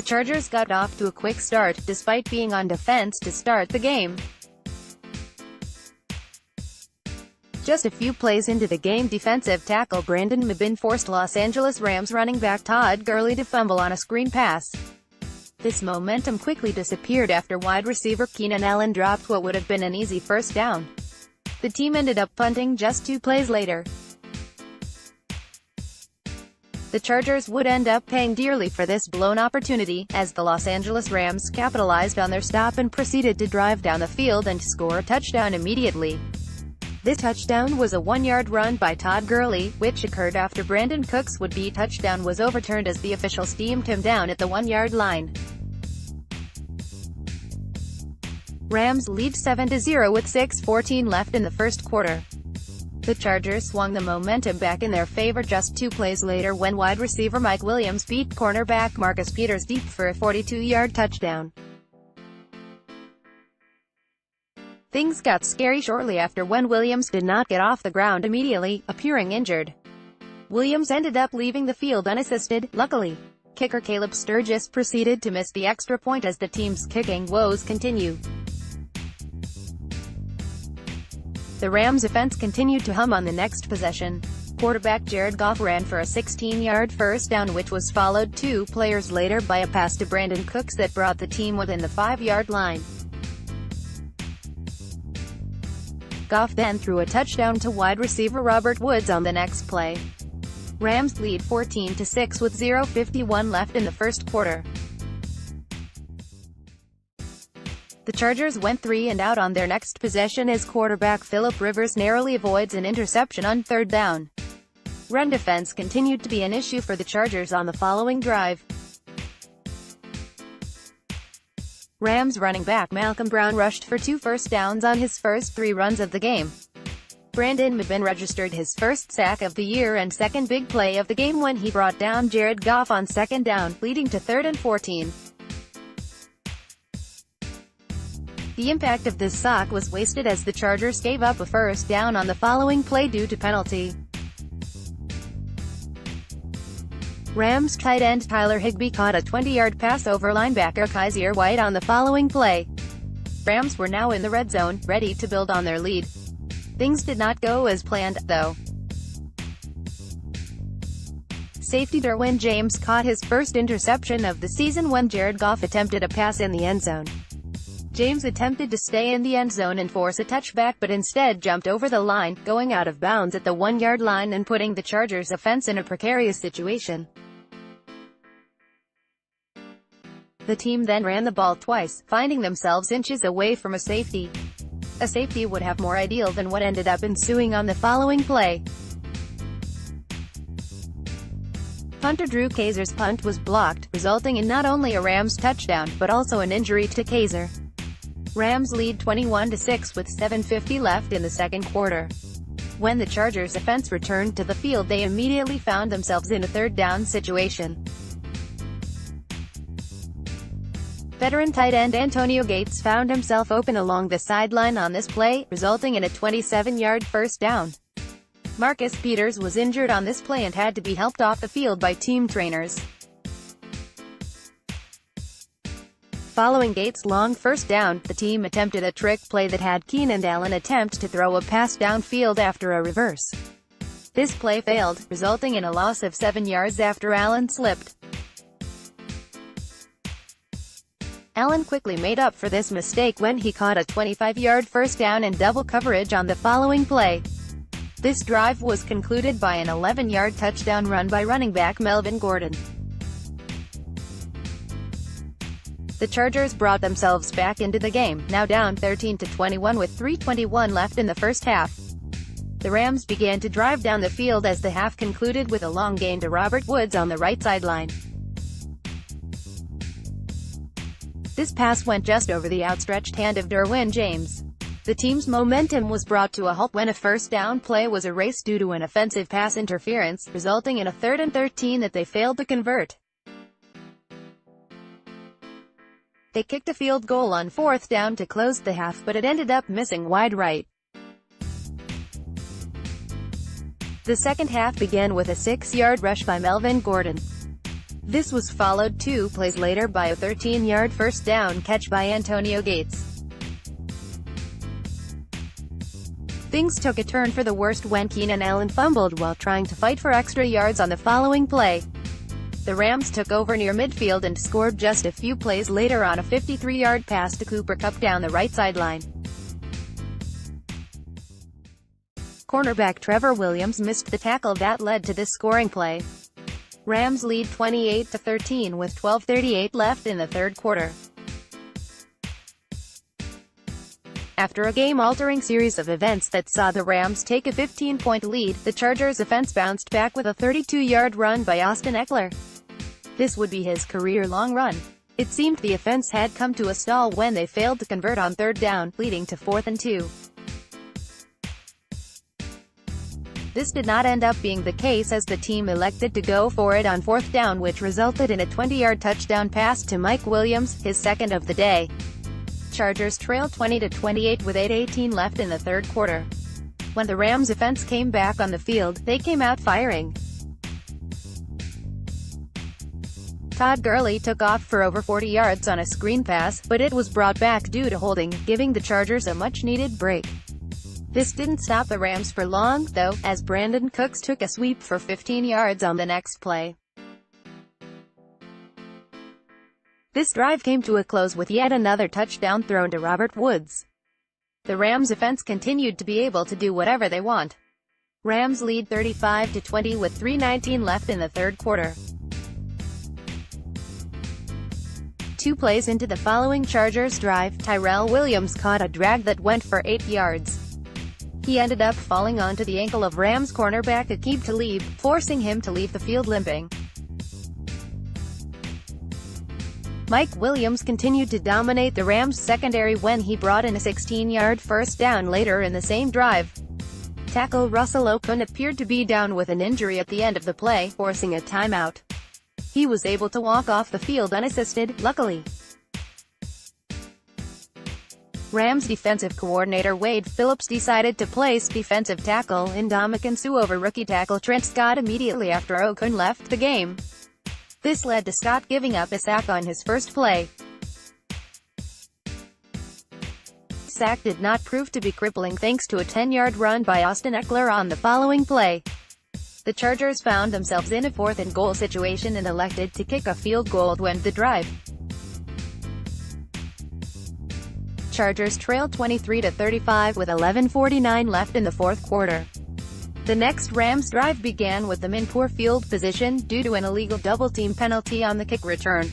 Chargers got off to a quick start, despite being on defense to start the game. Just a few plays into the game, defensive tackle Brandon Mebane forced Los Angeles Rams running back Todd Gurley to fumble on a screen pass. This momentum quickly disappeared after wide receiver Keenan Allen dropped what would have been an easy first down. The team ended up punting just 2 plays later. The Chargers would end up paying dearly for this blown opportunity, as the Los Angeles Rams capitalized on their stop and proceeded to drive down the field and score a touchdown immediately. This touchdown was a 1-yard run by Todd Gurley, which occurred after Brandon Cook's would-be touchdown was overturned as the official steamed him down at the 1-yard line. Rams lead 7-0 with 6:14 left in the first quarter. The Chargers swung the momentum back in their favor just 2 plays later when wide receiver Mike Williams beat cornerback Marcus Peters deep for a 42-yard touchdown. Things got scary shortly after when Williams did not get off the ground immediately, appearing injured. Williams ended up leaving the field unassisted. Luckily, kicker Caleb Sturgis proceeded to miss the extra point as the team's kicking woes continue. The Rams' offense continued to hum on the next possession. Quarterback Jared Goff ran for a 16-yard first down, which was followed 2 players later by a pass to Brandon Cooks that brought the team within the 5-yard line. Goff then threw a touchdown to wide receiver Robert Woods on the next play. Rams lead 14-6 with 0:51 left in the first quarter. The Chargers went 3 and out on their next possession as quarterback Philip Rivers narrowly avoids an interception on 3rd down. Run defense continued to be an issue for the Chargers on the following drive. Rams running back Malcolm Brown rushed for 2 first downs on his first 3 runs of the game. Brandon Mebane registered his first sack of the year and second big play of the game when he brought down Jared Goff on 2nd down, leading to 3rd and 14. The impact of this sack was wasted as the Chargers gave up a first down on the following play due to penalty. Rams tight end Tyler Higbee caught a 20-yard pass over linebacker Kaiser White on the following play. Rams were now in the red zone, ready to build on their lead. Things did not go as planned, though. Safety Derwin James caught his first interception of the season when Jared Goff attempted a pass in the end zone. James attempted to stay in the end zone and force a touchback but instead jumped over the line, going out of bounds at the 1-yard line and putting the Chargers' offense in a precarious situation. The team then ran the ball twice, finding themselves inches away from a safety. A safety would have more ideal than what ended up ensuing on the following play. Punter Drew Kaiser's punt was blocked, resulting in not only a Rams touchdown, but also an injury to Kaiser. Rams lead 21-6 with 7:50 left in the second quarter. When the Chargers' offense returned to the field, they immediately found themselves in a 3rd down situation. Veteran tight end Antonio Gates found himself open along the sideline on this play, resulting in a 27-yard first down. Marcus Peters was injured on this play and had to be helped off the field by team trainers. Following Gates' long first down, the team attempted a trick play that had Keenan Allen attempt to throw a pass downfield after a reverse. This play failed, resulting in a loss of 7 yards after Allen slipped. Allen quickly made up for this mistake when he caught a 25-yard first down in double coverage on the following play. This drive was concluded by an 11-yard touchdown run by running back Melvin Gordon. The Chargers brought themselves back into the game, now down 13-21 with 3:21 left in the first half. The Rams began to drive down the field as the half concluded with a long gain to Robert Woods on the right sideline. This pass went just over the outstretched hand of Derwin James. The team's momentum was brought to a halt when a first down play was erased due to an offensive pass interference, resulting in a 3rd and 13 that they failed to convert. They kicked a field goal on 4th down to close the half, but it ended up missing wide right. The second half began with a 6-yard rush by Melvin Gordon. This was followed 2 plays later by a 13-yard first down catch by Antonio Gates. Things took a turn for the worst when Keenan Allen fumbled while trying to fight for extra yards on the following play. The Rams took over near midfield and scored just a few plays later on a 53-yard pass to Cooper Kupp down the right sideline. Cornerback Trevor Williams missed the tackle that led to this scoring play. Rams lead 28-13 with 12:38 left in the third quarter. After a game-altering series of events that saw the Rams take a 15-point lead, the Chargers' offense bounced back with a 32-yard run by Austin Ekeler. This would be his career-long run. It seemed the offense had come to a stall when they failed to convert on third down, leading to 4th and 2. This did not end up being the case as the team elected to go for it on 4th down, which resulted in a 20-yard touchdown pass to Mike Williams, his second of the day. Chargers trailed 20-28 with 8:18 left in the third quarter. When the Rams' offense came back on the field, they came out firing. Todd Gurley took off for over 40 yards on a screen pass, but it was brought back due to holding, giving the Chargers a much-needed break. This didn't stop the Rams for long, though, as Brandon Cooks took a sweep for 15 yards on the next play. This drive came to a close with yet another touchdown thrown to Robert Woods. The Rams' offense continued to be able to do whatever they want. Rams lead 35-20 with 3:19 left in the third quarter. 2 plays into the following Chargers drive, Tyrell Williams caught a drag that went for 8 yards. He ended up falling onto the ankle of Rams cornerback Aqib Talib, forcing him to leave the field limping. Mike Williams continued to dominate the Rams' secondary when he brought in a 16-yard first down later in the same drive. Tackle Russell Okung appeared to be down with an injury at the end of the play, forcing a timeout. He was able to walk off the field unassisted, luckily. Rams defensive coordinator Wade Phillips decided to place defensive tackle Ndamukong Suh over rookie tackle Trent Scott immediately after Okung left the game. This led to Scott giving up a sack on his first play. The sack did not prove to be crippling thanks to a 10-yard run by Austin Ekeler on the following play. The Chargers found themselves in a 4th and goal situation and elected to kick a field goal to end the drive. Chargers trailed 23-35 with 11:49 left in the fourth quarter. The next Rams drive began with them in poor field position due to an illegal double-team penalty on the kick return.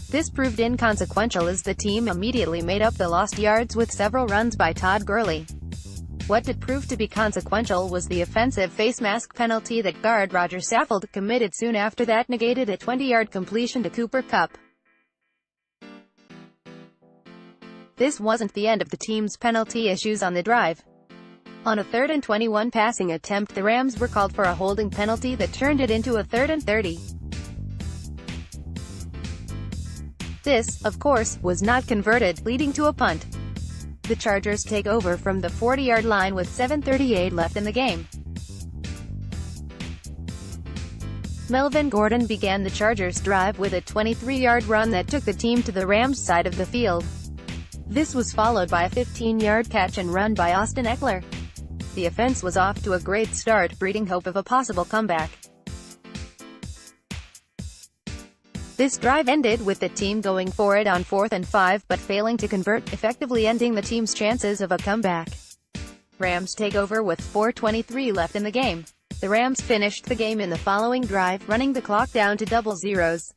This proved inconsequential as the team immediately made up the lost yards with several runs by Todd Gurley. What did prove to be consequential was the offensive face mask penalty that guard Roger Saffold committed soon after that negated a 20-yard completion to Cooper Kupp. This wasn't the end of the team's penalty issues on the drive. On a 3rd and 21 passing attempt, the Rams were called for a holding penalty that turned it into a 3rd and 30. This, of course, was not converted, leading to a punt. The Chargers take over from the 40-yard line with 7:38 left in the game. Melvin Gordon began the Chargers' drive with a 23-yard run that took the team to the Rams' side of the field. This was followed by a 15-yard catch and run by Austin Ekeler. The offense was off to a great start, breeding hope of a possible comeback. This drive ended with the team going for it on 4th and 5 but failing to convert, effectively ending the team's chances of a comeback. Rams take over with 4:23 left in the game. The Rams finished the game in the following drive, running the clock down to double zeros.